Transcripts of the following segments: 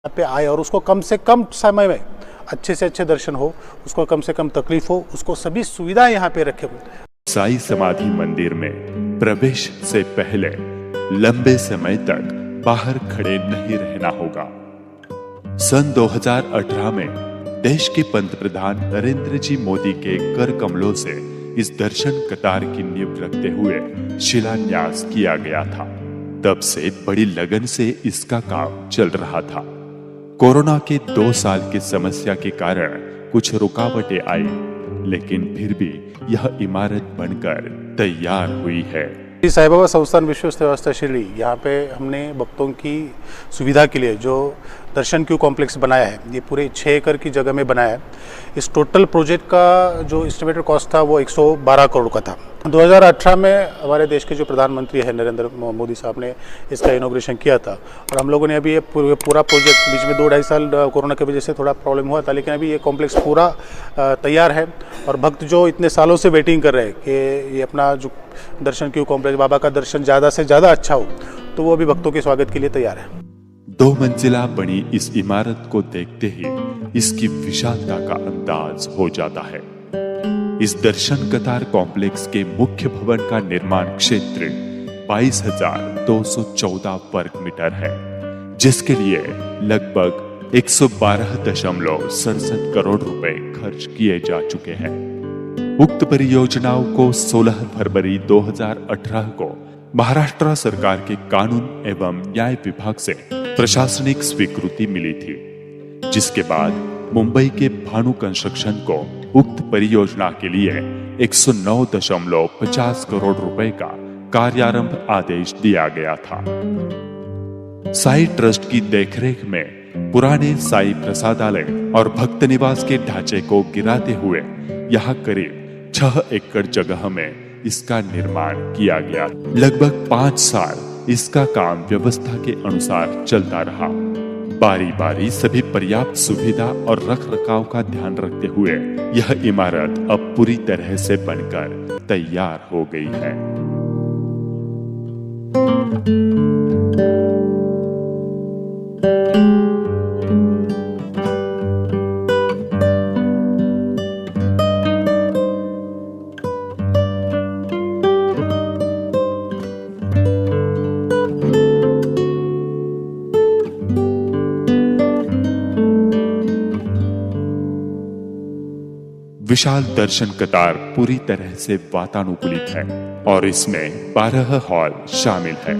यहाँ पे आए और उसको कम से कम समय में अच्छे से अच्छे दर्शन हो, उसको कम से कम तकलीफ हो, उसको सभी सुविधाएं यहाँ पे रखे। साई समाधि मंदिर में प्रवेश से पहले लंबे समय तक बाहर खड़े नहीं रहना होगा। सन 2018 में देश के पंतप्रधान नरेंद्र जी मोदी के कर कमलों से इस दर्शन कतार की नींव रखते हुए शिलान्यास किया गया था। तब से बड़ी लगन से इसका काम चल रहा था। कोरोना के 2 साल की समस्या के कारण कुछ रुकावटें आई, लेकिन फिर भी यह इमारत बनकर तैयार हुई है। साई बाबा संस्थान विश्वस्त व्यवस्था शैली, यहाँ पे हमने भक्तों की सुविधा के लिए जो दर्शन क्यू कॉम्प्लेक्स बनाया है, ये पूरे 6 एकड़ की जगह में बनाया है। इस टोटल प्रोजेक्ट का जो एस्टिमेटेड कॉस्ट था वो 112 करोड़ का था। 2018 में हमारे देश के जो प्रधानमंत्री है नरेंद्र मोदी साहब ने इसका इनॉग्रेशन किया था और हम लोगों ने अभी ये पूरा प्रोजेक्ट, बीच में 2-2.5 साल कोरोना की वजह से थोड़ा प्रॉब्लम हुआ था, लेकिन अभी ये कॉम्प्लेक्स पूरा तैयार है और भक्त जो इतने सालों से वेटिंग कर रहे हैं कि ये अपना जो दर्शन क्यू कॉम्प्लेक्स, बाबा का दर्शन ज़्यादा से ज़्यादा अच्छा हो, तो वो अभी भक्तों के स्वागत के लिए तैयार है। 2 मंजिला बनी इस इमारत को देखते ही इसकी विशालता का अंदाज हो जाता है। इस दर्शन कतार कॉम्प्लेक्स के मुख्य भवन का निर्माण क्षेत्र 22,214 वर्ग मीटर है, जिसके लिए लगभग 112.67 करोड़ रुपए खर्च किए जा चुके हैं। उक्त परियोजनाओं को 16 फरवरी 2018 को महाराष्ट्र सरकार के कानून एवं न्याय विभाग से प्रशासनिक स्वीकृति मिली थी, जिसके बाद मुंबई के भानु कंस्ट्रक्शन को उक्त परियोजना के लिए 109.50 करोड़ रुपए का कार्यारंभ आदेश दिया गया था। साई ट्रस्ट की देखरेख में पुराने साई प्रसादालय और भक्त निवास के ढांचे को गिराते हुए यहाँ करीब 6 एकड़ जगह में इसका निर्माण किया गया। लगभग 5 साल इसका काम व्यवस्था के अनुसार चलता रहा। बारी बारी सभी पर्याप्त सुविधा और रख रखाव का ध्यान रखते हुए यह इमारत अब पूरी तरह से बनकर तैयार हो गई है। विशाल दर्शन कतार पूरी तरह से वातानुकूलित है और इसमें 12 हॉल शामिल है।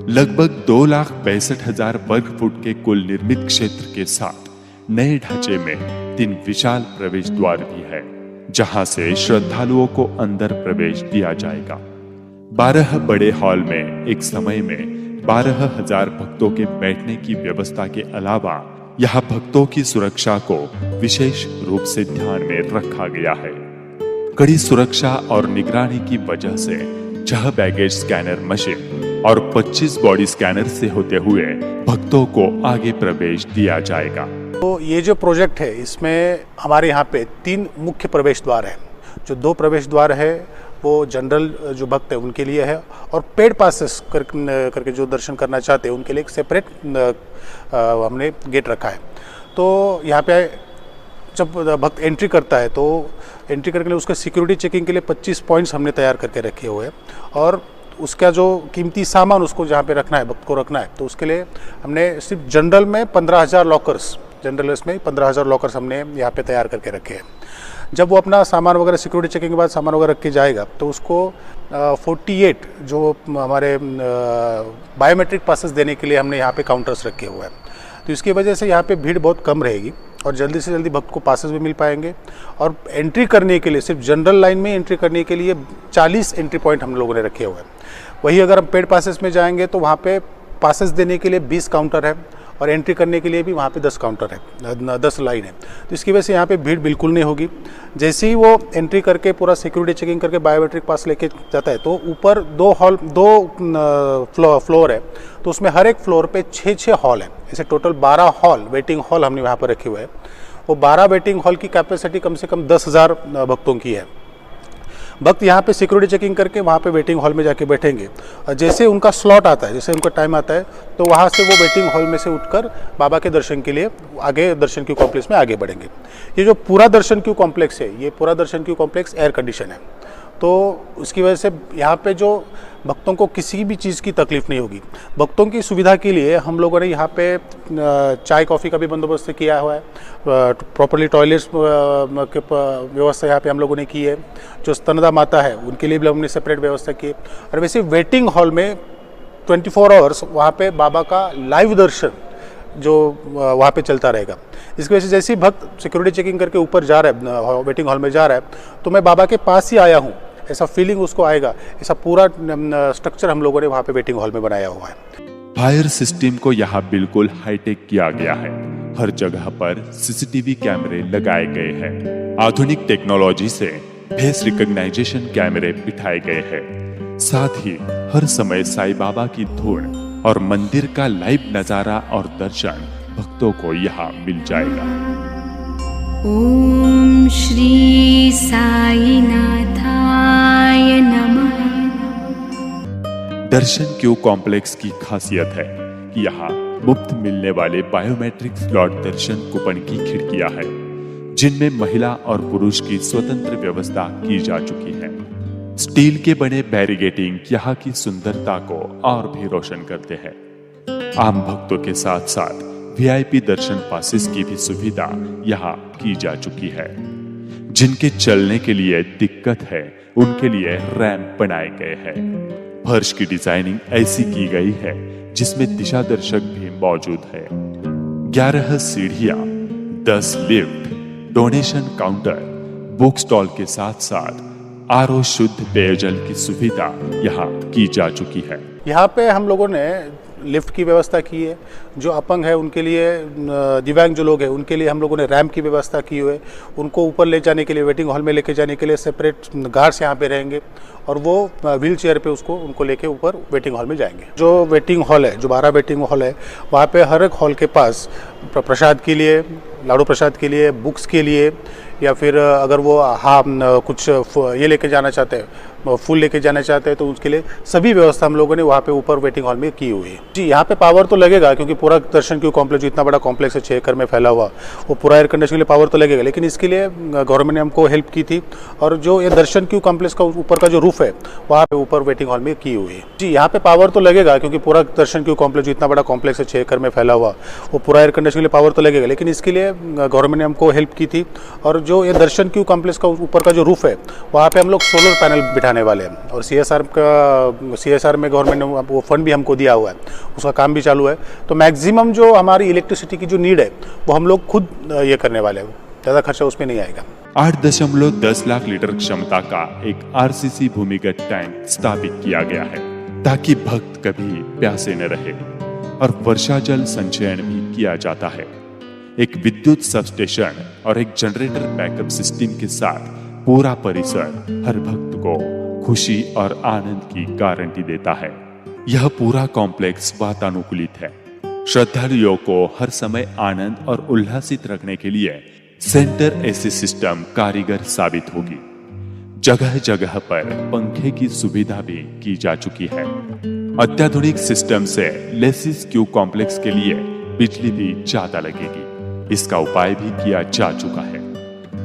लगभग 2,62,000 वर्ग फुट के कुल निर्मित क्षेत्र के साथ नए ढांचे में 3 विशाल प्रवेश द्वार भी है, जहां से श्रद्धालुओं को अंदर प्रवेश दिया जाएगा। 12 बड़े हॉल में एक समय में 12,000 भक्तों के बैठने की व्यवस्था के अलावा यहाँ भक्तों की सुरक्षा को विशेष रूप से ध्यान में रखा गया है। कड़ी सुरक्षा और निगरानी की वजह से 6 बैगेज स्कैनर मशीन और 25 बॉडी स्कैनर से होते हुए भक्तों को आगे प्रवेश दिया जाएगा। तो ये जो प्रोजेक्ट है, इसमें हमारे यहाँ पे 3 मुख्य प्रवेश द्वार है। जो 2 प्रवेश द्वार है वो जनरल जो भक्त है उनके लिए है, और पेड पासेस करके जो दर्शन करना चाहते हैं उनके लिए एक सेपरेट हमने गेट रखा है। तो यहाँ पे जब भक्त एंट्री करता है तो एंट्री करने के लिए उसका सिक्योरिटी चेकिंग के लिए 25 पॉइंट्स हमने तैयार करके रखे हुए हैं, और उसका जो कीमती सामान उसको जहाँ पे रखना है, भक्त को रखना है, तो उसके लिए हमने सिर्फ जनरल में 15,000 लॉकर्स, जनरल में 15,000 लॉकर्स हमने यहाँ पे तैयार करके रखे हैं। जब वो अपना सामान वगैरह सिक्योरिटी चेकिंग के बाद सामान वगैरह रख के जाएगा तो उसको 48 जो हमारे बायोमेट्रिक पासेस देने के लिए हमने यहाँ पे काउंटर्स रखे हुए हैं। तो इसकी वजह से यहाँ पे भीड़ बहुत कम रहेगी और जल्दी से जल्दी भक्त को पासेस भी मिल पाएंगे। और एंट्री करने के लिए, सिर्फ जनरल लाइन में एंट्री करने के लिए 40 एंट्री पॉइंट हम लोगों ने रखे हुए हैं। वही अगर हम पेड पासेस में जाएंगे तो वहाँ पे पासेस देने के लिए 20 काउंटर है और एंट्री करने के लिए भी वहाँ पे 10 काउंटर है, 10 लाइन है। तो इसकी वजह से यहाँ पे भीड़ बिल्कुल नहीं होगी। जैसे ही वो एंट्री करके पूरा सिक्योरिटी चेकिंग करके बायोमेट्रिक पास लेके जाता है तो ऊपर 2 फ्लोर है, तो उसमें हर एक फ्लोर पे 6 हॉल है। ऐसे टोटल 12 हॉल, वेटिंग हॉल हमने वहाँ पर रखे हुए हैं। वो 12 वेटिंग हॉल की कैपेसिटी कम से कम 10,000 भक्तों की है। भक्त यहाँ पे सिक्योरिटी चेकिंग करके वहाँ पे वेटिंग हॉल में जाके बैठेंगे और जैसे उनका स्लॉट आता है, जैसे उनका टाइम आता है, तो वहाँ से वो वेटिंग हॉल में से उठकर बाबा के दर्शन के लिए आगे दर्शन क्यू कॉम्प्लेक्स में आगे बढ़ेंगे। ये जो पूरा दर्शन क्यू कॉम्प्लेक्स है, ये पूरा दर्शन क्यू कॉम्प्लेक्स एयर कंडीशन है, तो उसकी वजह से यहाँ पे जो भक्तों को किसी भी चीज़ की तकलीफ नहीं होगी। भक्तों की सुविधा के लिए हम लोगों ने यहाँ पे चाय कॉफ़ी का भी बंदोबस्त किया हुआ है, प्रॉपर्ली टॉयलेट्स के व्यवस्था यहाँ पे हम लोगों ने की है। जो स्तनदा माता है उनके लिए भी हमने सेपरेट व्यवस्था की है। और वैसे वेटिंग हॉल में 24 आवर्स वहाँ पे बाबा का लाइव दर्शन जो वहाँ पे चलता रहेगा। इसकी वजह से जैसे ही भक्त सिक्योरिटी चेकिंग करके ऊपर जा रहा है, वेटिंग हॉल में जा रहा है, तो मैं बाबा के पास ही आया हूँ ऐसा फीलिंग उसको आएगा। ऐसा पूरा स्ट्रक्चर हम लोगों ने वहाँ पे वेटिंग हॉल में बनाया हुआ है। फायर सिस्टम को यहाँ बिल्कुल हाईटेक किया गया है। हर जगह पर सीसीटीवी कैमरे लगाए गए हैं। आधुनिक टेक्नोलॉजी से फेस रिकॉग्नाइजेशन कैमरे बिठाए गए हैं। साथ ही हर समय साईं बाबा की धुन और मंदिर का लाइव नजारा और दर्शन भक्तों को यहाँ मिल जाएगा। ओम श्री साईनाथाय नमः। दर्शन क्यू कॉम्प्लेक्स की खासियत है कि यहाँ मुफ्त मिलने वाले बायोमेट्रिक स्लॉट दर्शन कूपन की खिड़कियां हैं, जिनमें महिला और पुरुष की स्वतंत्र व्यवस्था की जा चुकी है। स्टील के बने बैरिगेटिंग यहाँ की सुंदरता को और भी रोशन करते हैं। आम भक्तों के साथ साथ वीआईपी दर्शन पासेस की भी सुविधा यहाँ की जा चुकी है। जिनके चलने के लिए दिक्कत है उनके लिए रैंप बनाए गए हैं। फर्श की डिजाइनिंग ऐसी की गई है जिसमें दिशा दर्शक भी मौजूद है। 11 सीढ़ियां, 10 lift, donation counter, book stall के साथ साथ आरओ शुद्ध पेयजल की सुविधा यहाँ की जा चुकी है। यहाँ पे हम लोगों ने लिफ्ट की व्यवस्था की है। जो अपंग है उनके लिए, दिव्यांग जो लोग हैं उनके लिए हम लोगों ने रैंप की व्यवस्था की हुई है। उनको ऊपर ले जाने के लिए, वेटिंग हॉल में लेके जाने के लिए सेपरेट गार्ड्स यहाँ पे रहेंगे और वो व्हील चेयर पे उनको लेके ऊपर वेटिंग हॉल में जाएंगे। जो वेटिंग हॉल है, जो 12 वेटिंग हॉल है, वहाँ पे हर एक हॉल के पास प्रसाद के लिए, लाड़ू प्रसाद के लिए, बुक्स के लिए, या फिर अगर वो कुछ ये लेके जाना चाहते हैं, फूल लेके जाना चाहते हैं, तो उसके लिए सभी व्यवस्था हम लोगों ने वहाँ पे ऊपर वेटिंग हॉल में की हुई है। जी, यहाँ पे पावर तो लगेगा क्योंकि पूरा दर्शन क्यू कॉम्प्लेक्स जो इतना बड़ा कॉम्प्लेक्स है 6 एकड़ में फैला हुआ, वो पूरा एयर कंडीशन के लिए पावर तो लगेगा। लेकिन इसके लिए गवर्नमेंट ने हमको हेल्प की थी और जो ये दर्शन क्यू कॉम्प्लेक्स का ऊपर का जो रूफ है वहाँ पे ऊपर वेटिंग हॉल में की हुई है। जी, यहाँ पे पावर तो लगेगा क्योंकि पूरा दर्शन क्यू कॉम्प्लेक्स जो इतना बड़ा कॉम्प्लेक्स है 6 एकड़ में फैला हुआ, वो पूरा एयर कंडीशन के लिए पावर तो लगेगा। लेकिन इसके लिए गवर्नमेंट ने हमको हेल्प की थी और जो ये दर्शन क्यू कॉम्प्लेक्स का ऊपर का जो रूफ है वहाँ पे हम लोग सोलर पैनल बिठाने वाले हैं और सीएसआर में गवर्नमेंट ने वो फंड भी हमको दिया हुआ है, उसका काम भी चालू है। तो मैक्सिमम जो हमारी इलेक्ट्रिसिटी की जो नीड है वो हम लोग खुद ये करने वाले हैं, ज़्यादा खर्चा उसमें नहीं आएगा। 8.10 लाख लीटर क्षमता का एक आरसीसी भूमिगत टैंक स्थापित किया गया है ताकि भक्त कभी प्यासे न रहे और वर्षा जल संचयन भी किया जाता है। एक विद्युत सबस्टेशन और एक जनरेटर बैकअप सिस्टम के साथ पूरा परिसर हर भक्त को खुशी और आनंद की गारंटी देता है। यह पूरा कॉम्प्लेक्स वातानुकूलित है। श्रद्धालुओं को हर समय आनंद और उल्लासित रखने के लिए सेंटर एसी सिस्टम कारीगर साबित होगी। जगह जगह पर पंखे की सुविधा भी की जा चुकी है। अत्याधुनिक सिस्टम से लेसिस क्यू कॉम्प्लेक्स के लिए बिजली भी ज्यादा लगेगी, इसका उपाय भी किया जा चुका है।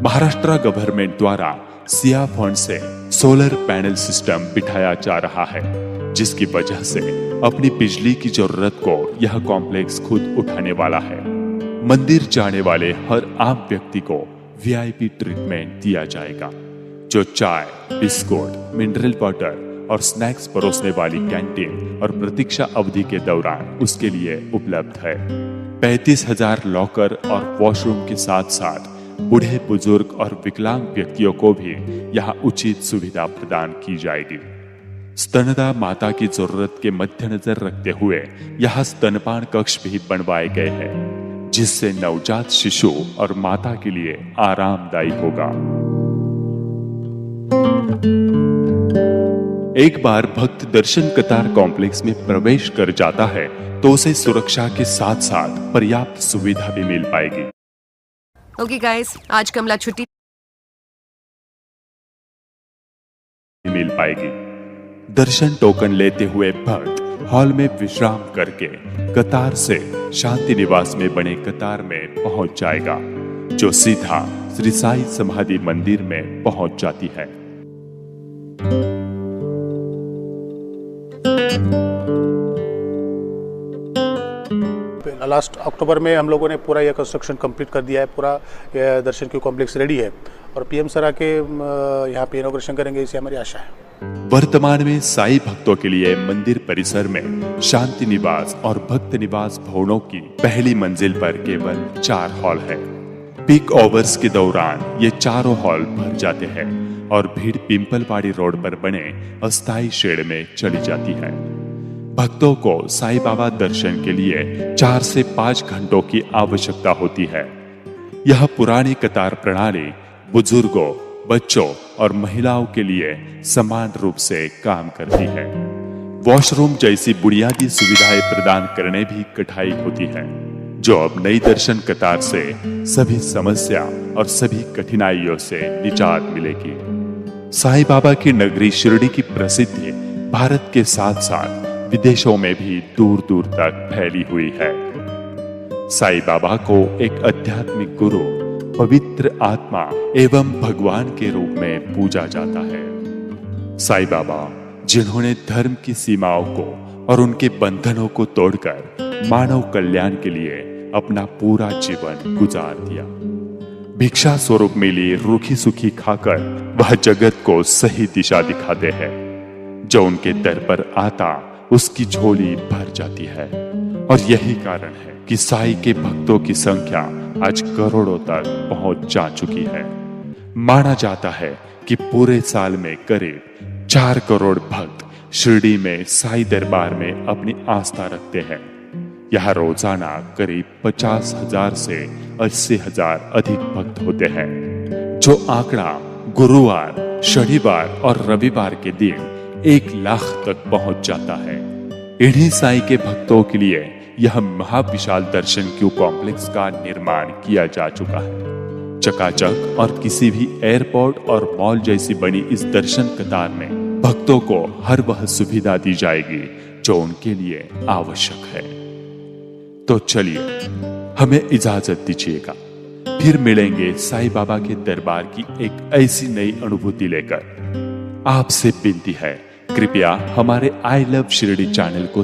महाराष्ट्र गवर्नमेंट द्वारा सिया फंड से सोलर पैनल सिस्टम बिठाया जा रहा है, जिसकी वजह से अपनी बिजली की जरूरत को यह कॉम्प्लेक्स खुद उठाने वाला है। मंदिर जाने वाले हर आम व्यक्ति को वीआईपी ट्रीटमेंट दिया जाएगा, जो चाय, बिस्कुट, मिनरल वाटर और स्नैक्स परोसने वाली कैंटीन और प्रतीक्षा अवधि के दौरान उसके लिए उपलब्ध है। 35,000 लॉकर और वॉशरूम के साथ साथ बूढ़े, बुजुर्ग और विकलांग व्यक्तियों को भी यहाँ उचित सुविधा प्रदान की जाएगी। स्तनदा माता की जरूरत के मद्देनजर रखते हुए यहाँ स्तनपान कक्ष भी बनवाए गए हैं, जिससे नवजात शिशु और माता के लिए आरामदायी होगा। एक बार भक्त दर्शन कतार कॉम्प्लेक्स में प्रवेश कर जाता है तो उसे सुरक्षा के साथ साथ पर्याप्त सुविधा भी मिल पाएगी। ओके गाइस, आज कमला छुट्टी मिल पाएगी। दर्शन टोकन लेते हुए भक्त हॉल में विश्राम करके कतार से शांति निवास में बने कतार में पहुंच जाएगा, जो सीधा श्री साई समाधि मंदिर में पहुंच जाती है। लास्ट अक्टूबर में हम लोगों ने पूरा यह कंस्ट्रक्शन कंप्लीट कर दिया है। पूरा यह दर्शन क्यू कॉम्प्लेक्स रेडी है और पीएम सर आके यहाँ पे इनॉग्रेशन करेंगे, इसी हमारी आशा है। वर्तमान में साई भक्तों के लिए मंदिर परिसर में शांति निवास और भक्त निवास भवनों की पहली मंजिल पर केवल 4 हॉल है। पीक आवर्स के दौरान ये चारों हॉल भर जाते हैं और भीड़ पिंपलवाड़ी रोड पर बने अस्थायी शेड में चली जाती है। भक्तों को साईं बाबा दर्शन के लिए 4 से 5 घंटों की आवश्यकता होती है। यह पुरानी कतार प्रणाली बुजुर्गों, बच्चों और महिलाओं के लिए समान रूप से काम करती है। वॉशरूम जैसी बुनियादी सुविधाएं प्रदान करने भी कठिनाई होती है, जो अब नई दर्शन कतार से सभी समस्या और सभी कठिनाइयों से निजात मिलेगी। साईं बाबा की नगरी शिरडी की प्रसिद्धि भारत के साथ साथ विदेशों में भी दूर दूर तक फैली हुई है। साईं बाबा को एक आध्यात्मिक गुरु, पवित्र आत्मा एवं भगवान के रूप में पूजा जाता है। साईं बाबा, जिन्होंने धर्म की सीमाओं को और उनके बंधनों को तोड़कर मानव कल्याण के लिए अपना पूरा जीवन गुजार दिया। भिक्षा स्वरूप मिली रूखी सूखी खाकर वह जगत को सही दिशा दिखाते हैं। जो उनके दर पर आता उसकी झोली भर जाती है और यही कारण है कि साईं के भक्तों की संख्या आज करोड़ों तक पहुंच जा चुकी है। माना जाता है कि पूरे साल में करीब 4 करोड़ भक्त शिरडी में साईं दरबार में अपनी आस्था रखते हैं। यहाँ रोजाना करीब 50,000 से 80,000 अधिक भक्त होते हैं, जो आंकड़ा गुरुवार, शनिवार और रविवार के दिन 1 लाख तक पहुंच जाता है। इन्हीं साईं के भक्तों के लिए यह महाविशाल दर्शन क्यू कॉम्प्लेक्स का निर्माण किया जा चुका है। चकाचक और किसी भी एयरपोर्ट और मॉल जैसी बनी इस दर्शन कतार में भक्तों को हर वह सुविधा दी जाएगी जो उनके लिए आवश्यक है। तो चलिए, हमें इजाजत दीजिएगा, फिर मिलेंगे साईं बाबा के दरबार की एक ऐसी नई अनुभूति लेकर। आपसे विनती है, कृपया हमारे आई लव शिरडी चैनल को